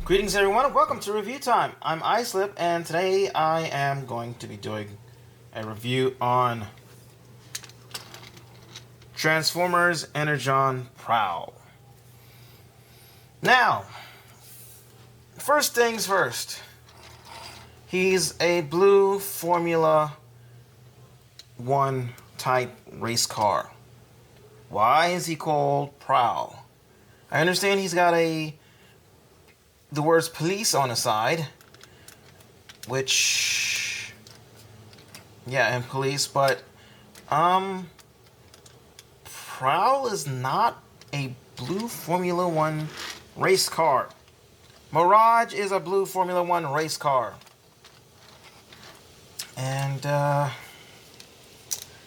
Greetings everyone and welcome to Review Time. I'm iSlip and today I am going to be doing a review on Transformers Energon Prowl. Now, first things first. He's a blue Formula 1 type race car. Why is he called Prowl? I understand he's got the words police on the side, which, yeah, and police, but, Prowl is not a blue Formula 1 race car. Mirage is a blue Formula 1 race car. And,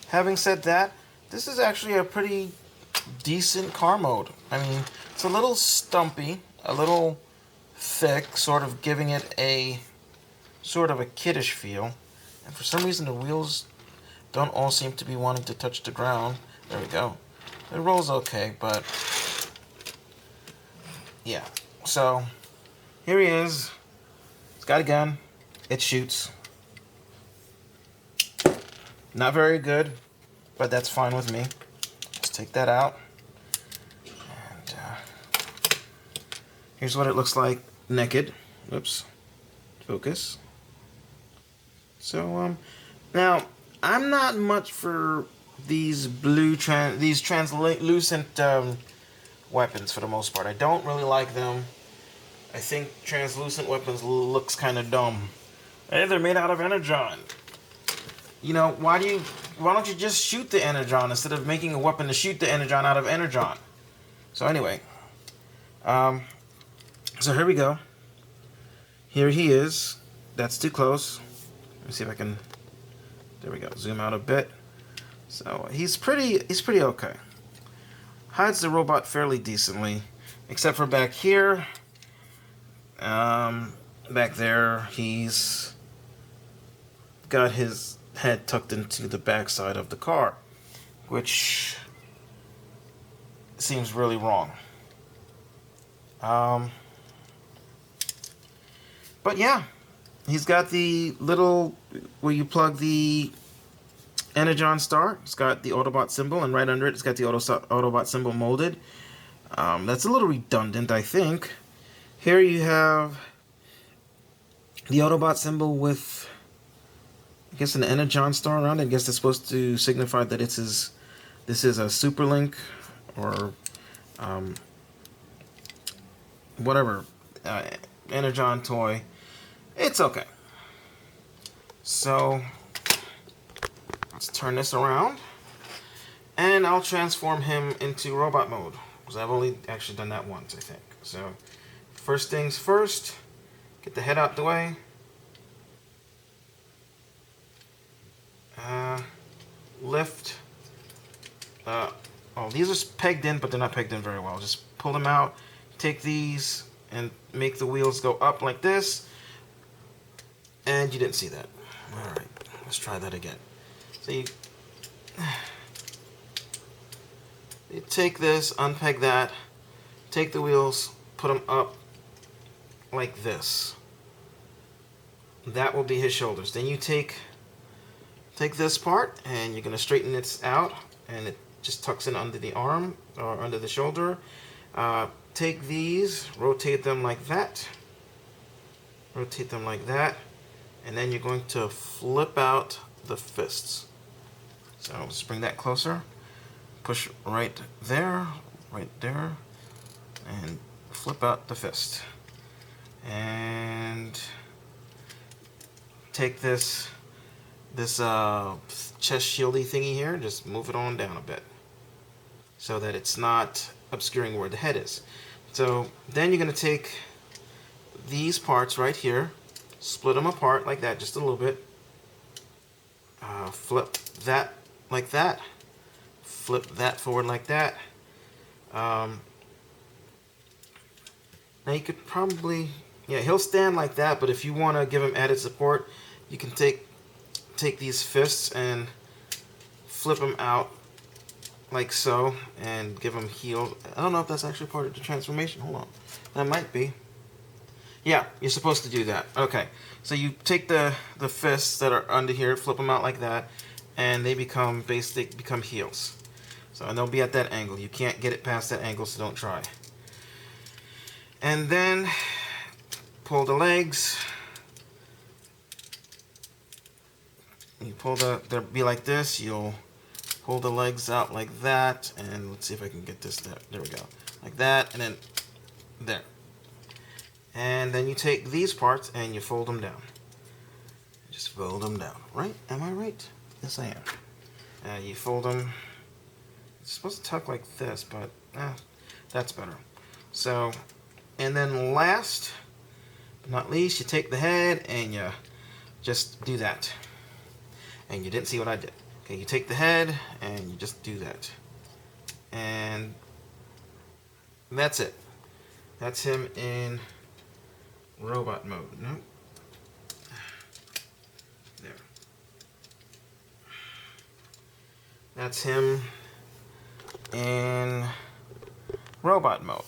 having said that, this is actually a pretty decent car mode. I mean, it's a little stumpy, a little thick, sort of giving it a sort of a kiddish feel, and for some reason the wheels don't all seem to be wanting to touch the ground. There we go. It rolls okay, but yeah. So here he is. He's got a gun. It shoots. Not very good, but that's fine with me. Let's take that out. And here's what it looks like naked. Oops. Focus. So, now, I'm not much for these translucent weapons for the most part. I don't really like them. I think translucent weapons looks kind of dumb. Hey, they're made out of Energon. You know, why don't you just shoot the Energon instead of making a weapon to shoot the Energon out of Energon? So anyway, so here we go. Here he is. That's too close. Let me see if I can. There we go. Zoom out a bit. So he's pretty okay. Hides the robot fairly decently, except for back here. Back there, he's got his head tucked into the backside of the car, which seems really wrong. But yeah, he's got the little where you plug the Energon star. It's got the Autobot symbol, and right under it, it's got the Autobot symbol molded. That's a little redundant, I think. Here you have the Autobot symbol with, I guess, an Energon star around it. I guess that's supposed to signify that this is a Superlink or whatever Energon toy. It's okay. So let's turn this around, and I'll transform him into robot mode, because I've only actually done that once, I think. So first things first, get the head out the way. Lift. Oh, these are pegged in, but they're not pegged in very well. Just pull them out, take these, and make the wheels go up like this. And you didn't see that. Alright, let's try that again. So you take this, unpeg that, take the wheels, put them up like this. That will be his shoulders. Then you take this part, and you're going to straighten it out, and it just tucks in under the arm, or under the shoulder. Take these, rotate them like that. Rotate them like that. And then you're going to flip out the fists. So let's bring that closer. Push right there, and flip out the fist. And take this chest shieldy thingy here, just move it on down a bit so that it's not obscuring where the head is. So then you're going to take these parts right here, split them apart like that, just a little bit. Flip that like that. Flip that forward like that. Now you could probably, yeah, he'll stand like that, but if you want to give him added support, you can take these fists and flip them out like so, and give him healed. I don't know if that's actually part of the transformation. Hold on. That might be. Yeah, you're supposed to do that. Okay, so you take the fists that are under here, flip them out like that, and they become heels. So, and they'll be at that angle. You can't get it past that angle, so don't try. And then pull the legs. You pull they'll be like this. You'll pull the legs out like that, and let's see if I can get this there. There we go, like that, and then there. And then you take these parts and you fold them down. Just fold them down, right? Am I right? Yes, I am. You fold them. It's supposed to tuck like this, but that's better. So, and then last but not least, you take the head and you just do that. And you didn't see what I did. Okay, you take the head and you just do that. And that's it. That's him in robot mode. No. There. That's him in robot mode.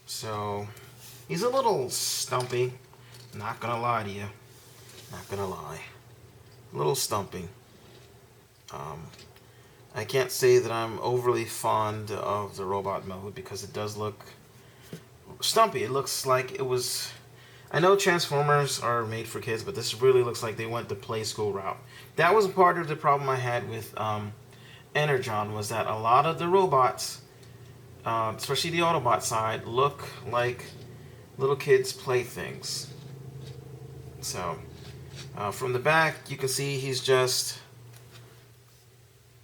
So he's a little stumpy. Not gonna lie to you. Not gonna lie. A little stumpy. I can't say that I'm overly fond of the robot mode because it does look stumpy. It looks like it was... I know Transformers are made for kids, but this really looks like they went the play school route. That was part of the problem I had with Energon, was that a lot of the robots, especially the Autobot side, look like little kids' playthings. So, from the back, you can see he's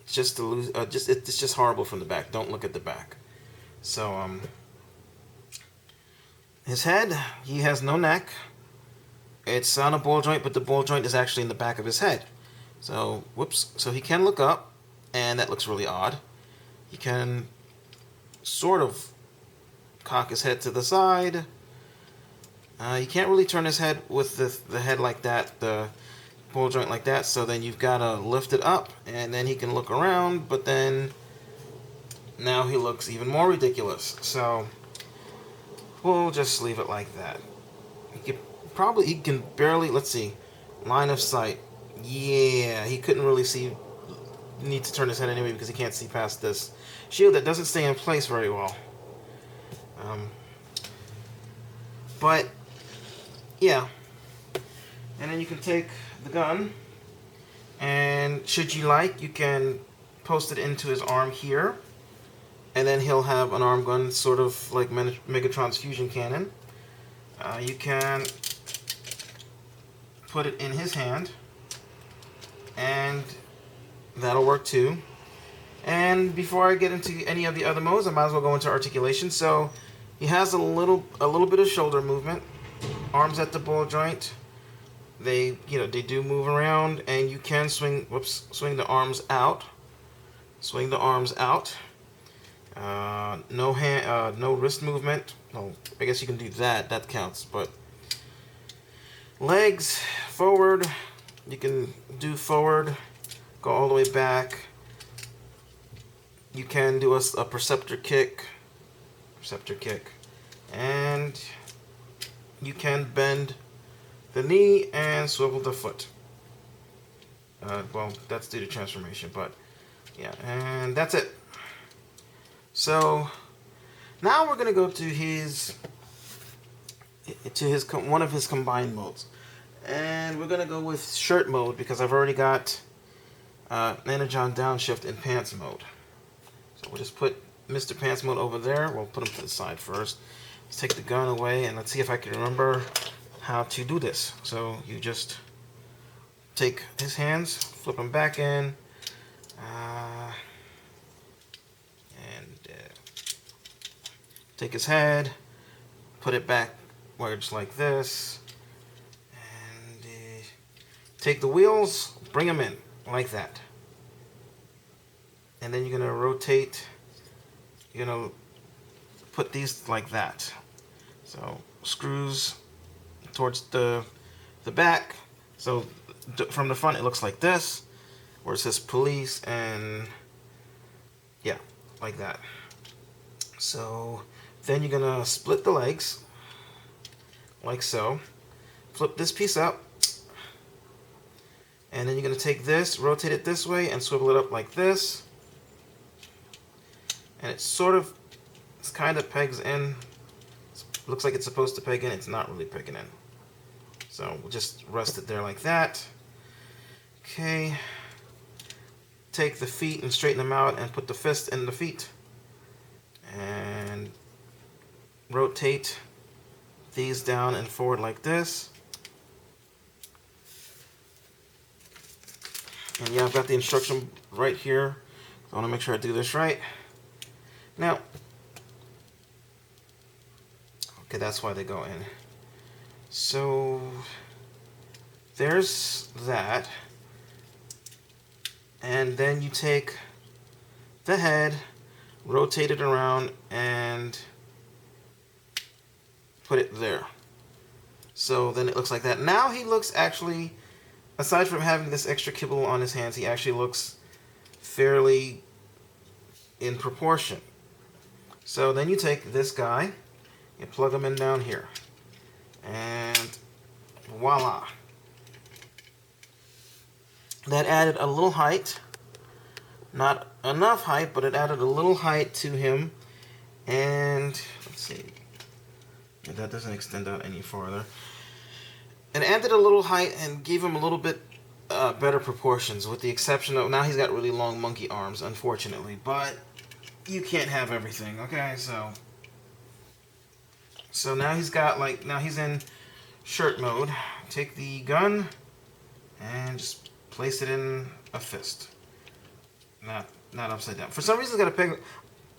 it's just horrible from the back. Don't look at the back. So, his head, he has no neck. It's on a ball joint, but the ball joint is actually in the back of his head. So, whoops. So he can look up, and that looks really odd. He can sort of cock his head to the side. You can't really turn his head with the head like that, the ball joint like that, so then you've got to lift it up, and then he can look around, but then now he looks even more ridiculous. So we'll just leave it like that. He can barely, let's see, line of sight. Yeah, he couldn't really see, need to turn his head anyway because he can't see past this shield that doesn't stay in place very well. But yeah, and then you can take the gun, and should you like, you can post it into his arm here, and then he'll have an arm gun, sort of like Megatron's fusion cannon. You can put it in his hand, and that'll work too. And before I get into any of the other modes, I might as well go into articulation. So he has a little bit of shoulder movement, arms at the ball joint. They do move around, and you can swing the arms out. Swing the arms out. No wrist movement. Well, I guess you can do that. That counts. But legs forward. You can do forward. Go all the way back. You can do a Perceptor kick. And you can bend the knee and swivel the foot. Well, that's due to transformation, but yeah, and that's it. So now we're gonna go to one of his combined modes, and we're gonna go with shirt mode because I've already got Energon downshift in pants mode. So we'll just put Mr. Pants mode over there. We'll put him to the side first. Let's take the gun away, and let's see if I can remember how to do this. So you just take his hands, flip them back in, and take his head, put it back where it's like this, and take the wheels, bring them in like that. And then you're gonna rotate. You're gonna put these like that. So screws towards the back. So from the front it looks like this, where it says police, and yeah, like that. So then you're gonna split the legs, like so. Flip this piece up. And then you're going to take this, rotate it this way, and swivel it up like this. And it's kind of pegs in. Looks like it's supposed to peg in. It's not really pegging in. So we'll just rest it there like that. Okay. Take the feet and straighten them out and put the fist in the feet. And rotate these down and forward like this. And yeah, I've got the instruction right here. I want to make sure I do this right. Now, okay, that's why they go in. So, there's that. And then you take the head, rotate it around, and put it there. So then it looks like that. Now he looks actually, aside from having this extra kibble on his hands, he actually looks fairly in proportion. So then you take this guy, you plug him in down here, and voila. That added a little height. Not enough height, but it added a little height to him. And let's see. That doesn't extend out any farther. It added a little height and gave him a little bit better proportions, with the exception of, now he's got really long monkey arms, unfortunately. But you can't have everything, okay? So now he's got, like, now he's in shirt mode. Take the gun and just place it in a fist. Not upside down. For some reason, it's got a peg.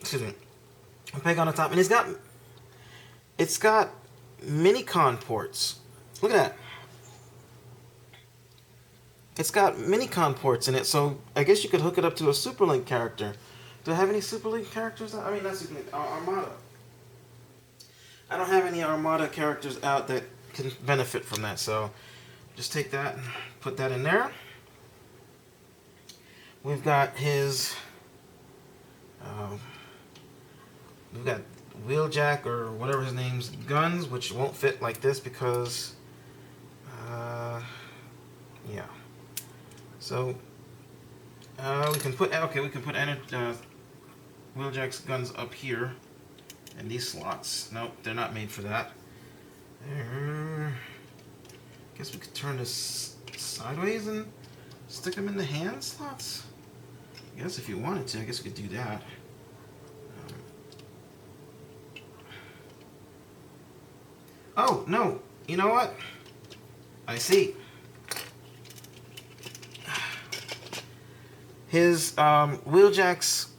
Excuse me, a peg on the top, and it's got mini con ports. Look at that. It's got mini con ports in it, so I guess you could hook it up to a Superlink character. Do I have any Superlink characters? I mean, not Superlink, Armada. I don't have any Armada characters out that can benefit from that, so just take that and put that in there. We've got his, we've got Wheeljack, or whatever his name's, guns, which won't fit like this because, yeah. So, we can put Wheeljack's guns up here in these slots. Nope, they're not made for that. Guess we could turn this sideways and stick them in the hand slots. I guess if you wanted to, I guess we could do that. Oh, no. You know what? I see. His, Wheeljack's,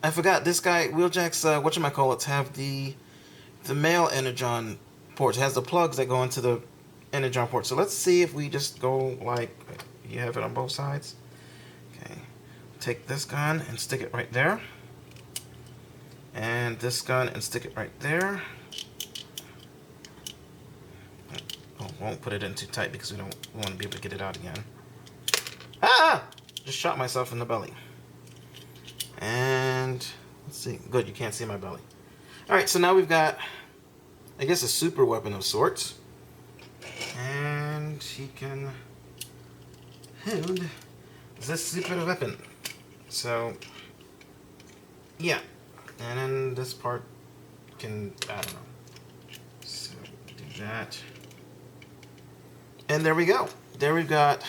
I forgot, this guy, Wheeljack's, whatchamacallits, have the male Energon ports. It has the plugs that go into the Energon port. So let's see if we just go like, you have it on both sides. Okay. Take this gun and stick it right there. And this gun and stick it right there. Oh, won't put it in too tight because we want to be able to get it out again. Ah! Just shot myself in the belly. And let's see. Good, you can't see my belly. Alright, so now we've got, I guess, a super weapon of sorts. And he can hold this super weapon. So, yeah. And then this part can, I don't know. So, do that. And there we go. There we've got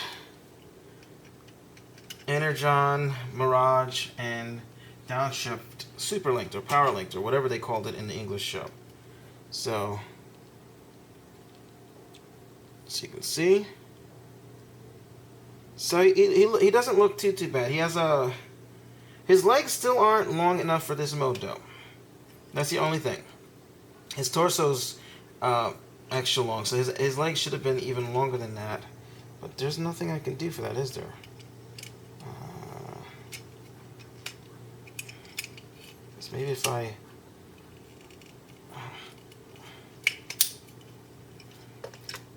Energon, Mirage, and Downshift Superlinked, or Power Linked, or whatever they called it in the English show. So you can see. So he doesn't look too bad. He has his legs still aren't long enough for this mode though. That's the only thing. His torso's extra long, so his legs should have been even longer than that. But there's nothing I can do for that, is there? Maybe if I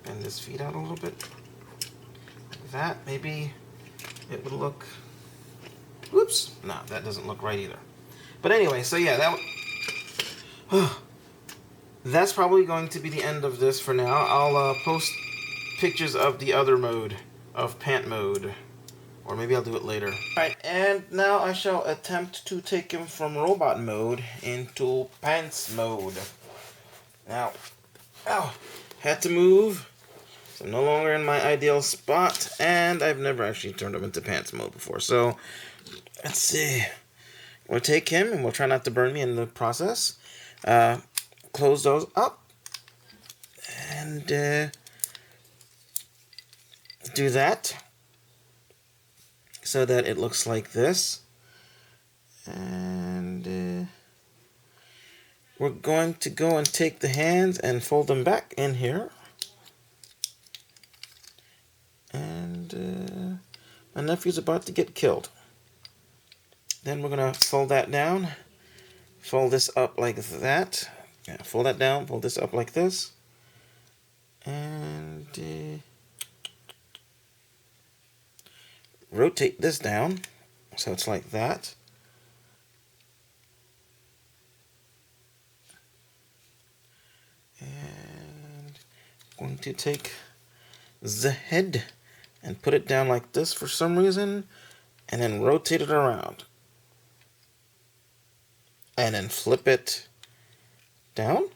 bend his feet out a little bit, like that, maybe it would look, whoops, no, that doesn't look right either. But anyway, so yeah, that's probably going to be the end of this for now. I'll post pictures of the other mode, of pant mode. Or maybe I'll do it later. Alright, and now I shall attempt to take him from robot mode into pants mode. Now, had to move. So I'm no longer in my ideal spot, and I've never actually turned him into pants mode before. So, let's see. We'll take him, and we'll try not to burn me in the process. Close those up. And do that. So that it looks like this. And we're going to go and take the hands and fold them back in here. And my nephew's about to get killed. Then we're going to fold that down. Fold this up like that. Yeah, fold that down, fold this up like this. And rotate this down so it's like that. And I'm going to take the head and put it down like this for some reason, and then rotate it around. And then flip it down.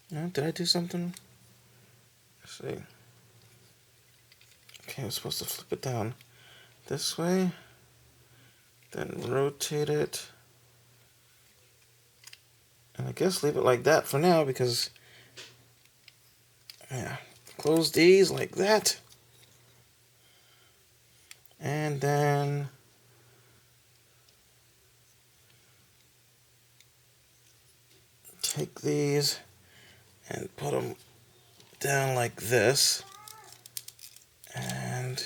Did I do something? Let's see. Okay, I'm supposed to flip it down this way. Then rotate it. And I guess leave it like that for now because, yeah, close these like that. And then take these and put them down like this. And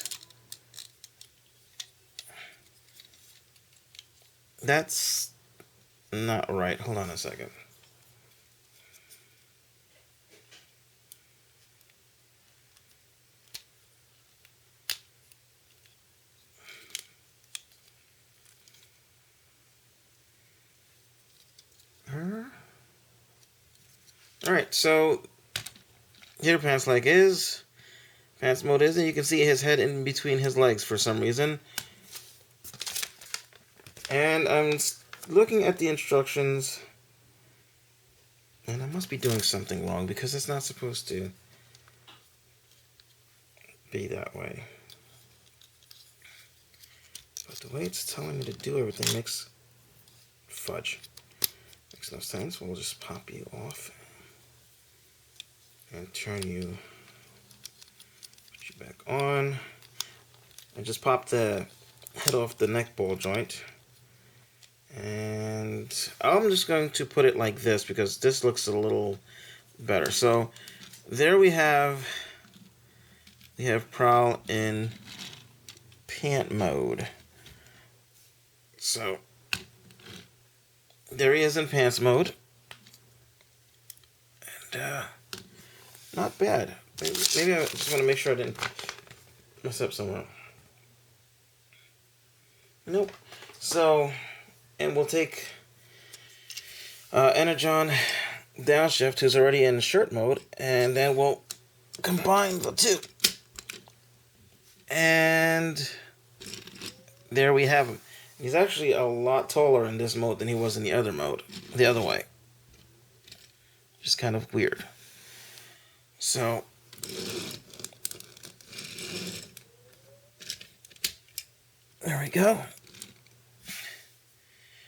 that's not right. Hold on a second. Alright, so here pants mode is, and you can see his head in between his legs for some reason. And I'm looking at the instructions, and I must be doing something wrong because it's not supposed to be that way. But the way it's telling me to do everything makes no sense. We'll just pop you off and turn you, put you back on. I just popped the head off the neck ball joint. And I'm just going to put it like this because this looks a little better. So there we have Prowl in pant mode. So there he is in pants mode. And not bad. Maybe I just want to make sure I didn't mess up somewhere. Nope. So, and we'll take Energon Downshift, who's already in shirt mode, and then we'll combine the two. And there we have him. He's actually a lot taller in this mode than he was in the other mode, the other way. Just kind of weird. So, there we go.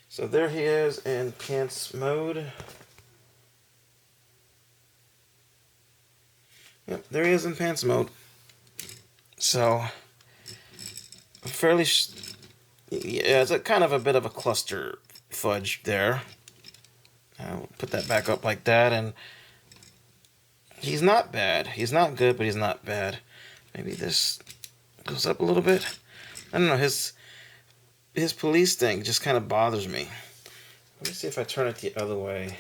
So there he is in pants mode. Yep, there he is in pants mode. So, fairly, yeah, it's a kind of a bit of a cluster fudge there. I'll put that back up like that, and he's not bad. He's not good, but he's not bad. Maybe this goes up a little bit. I don't know, his police thing just kind of bothers me. Let me see if I turn it the other way.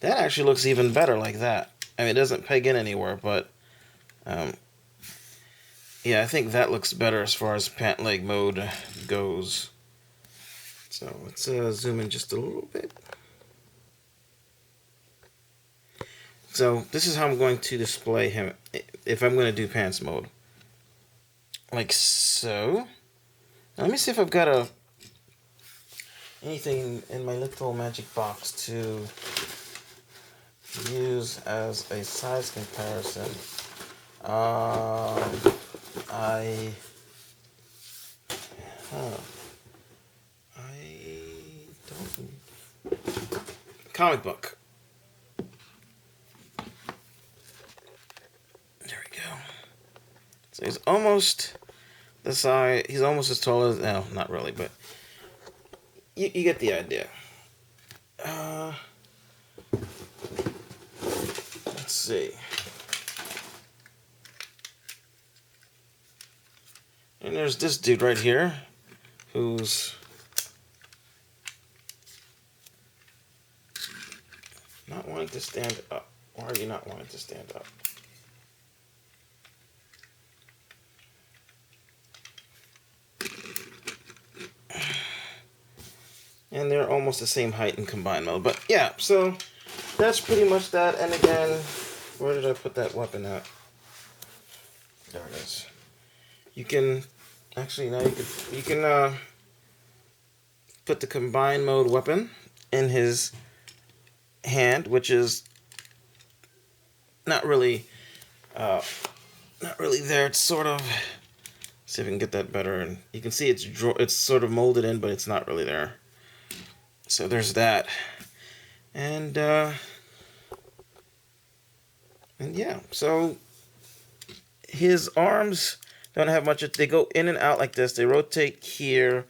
That actually looks even better like that. I mean, it doesn't peg in anywhere, but yeah, I think that looks better as far as pant leg mode goes. So let's zoom in just a little bit. So this is how I'm going to display him if I'm going to do pants mode. Like so. Now, let me see if I've got anything in my little magic box to use as a size comparison. I don't. Comic book. There we go. So he's almost the size. He's almost as tall as. No, not really, but you get the idea. Let's see. And there's this dude right here, who's not wanting to stand up. Why are you not wanting to stand up? And they're almost the same height in combined mode. But yeah, so that's pretty much that. And again, where did I put that weapon at? There it is. You can actually now you can put the combined mode weapon in his hand, which is not really there. It's sort of, see if we can get that better, and you can see it's sort of molded in, but it's not really there. So there's that, and yeah, so his arms don't have much. They go in and out like this. They rotate here,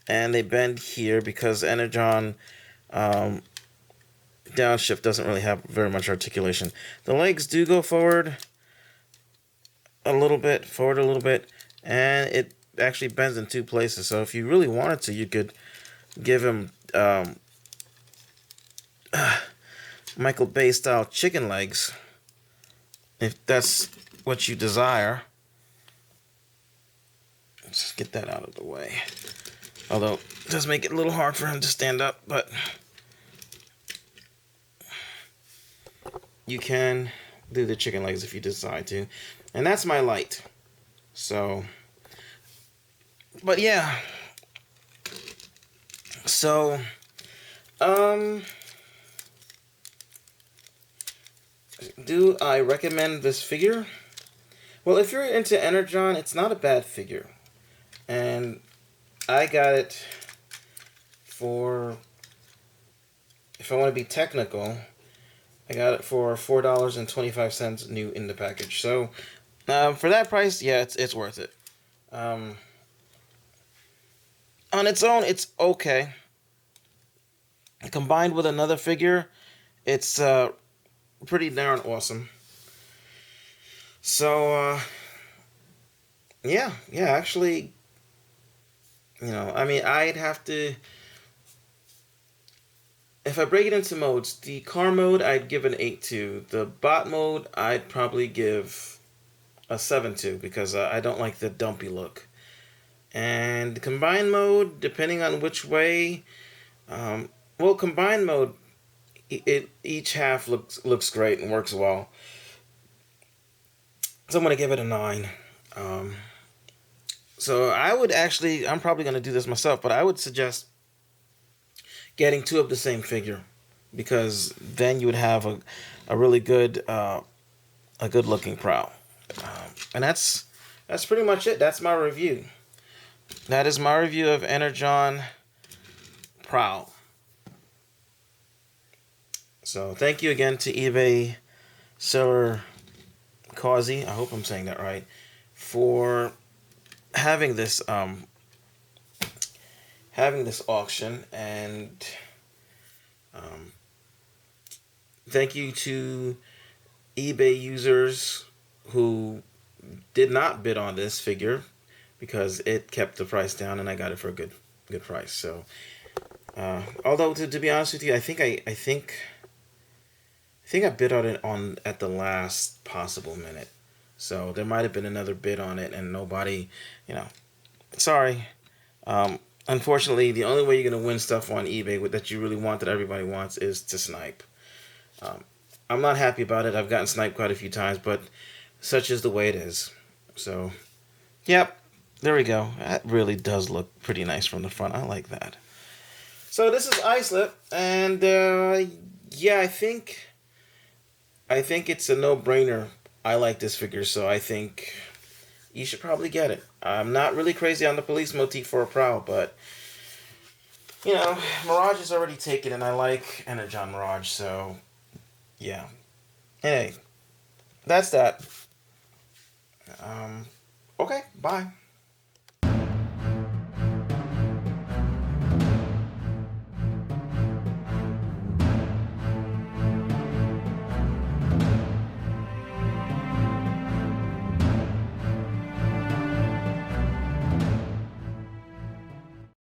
and they bend here because Energon downshift doesn't really have very much articulation. The legs do go forward a little bit, and it actually bends in two places. So if you really wanted to, you could give him Michael Bay style chicken legs, if that's what you desire. Let's just get that out of the way. Although it does make it a little hard for him to stand up, but you can do the chicken legs if you decide to. And that's my light. So, but yeah. So, do I recommend this figure? Well, if you're into Energon, it's not a bad figure. And I got it for, if I want to be technical, I got it for $4.25 new in the package. So, for that price, yeah, it's worth it. On its own, it's okay. Combined with another figure, it's pretty darn awesome. So, yeah, actually, I mean, I'd have to, if I break it into modes, the car mode, I'd give an 8 to. The bot mode, I'd probably give a 7 to, because I don't like the dumpy look. And the combined mode, depending on which way, well, combined mode, each half looks great and works well. So I'm going to give it a 9. So I would actually, I'm probably going to do this myself, but I would suggest getting 2 of the same figure, because then you would have a really good, a good looking Prowl. And that's pretty much it. That's my review. That is my review of Energon Prowl. So thank you again to eBay seller Cauzy, I hope I'm saying that right, for having this auction, and thank you to eBay users who did not bid on this figure, because it kept the price down and I got it for a good price. So although to be honest with you, I think think I bid on it at the last possible minute. So there might have been another bid on it, and nobody, you know, sorry. Unfortunately, the only way you're gonna win stuff on eBay that you really want, that everybody wants, is to snipe. Um, I'm not happy about it. I've gotten sniped quite a few times, but such is the way it is. So, yep, there we go. That really does look pretty nice from the front. I like that. So this is Islip, and yeah, I think it's a no-brainer. I like this figure, so I think you should probably get it. I'm not really crazy on the police motif for a Prowl, but Mirage is already taken, and I like Energon Mirage, so yeah. Hey, that's that. Okay, bye.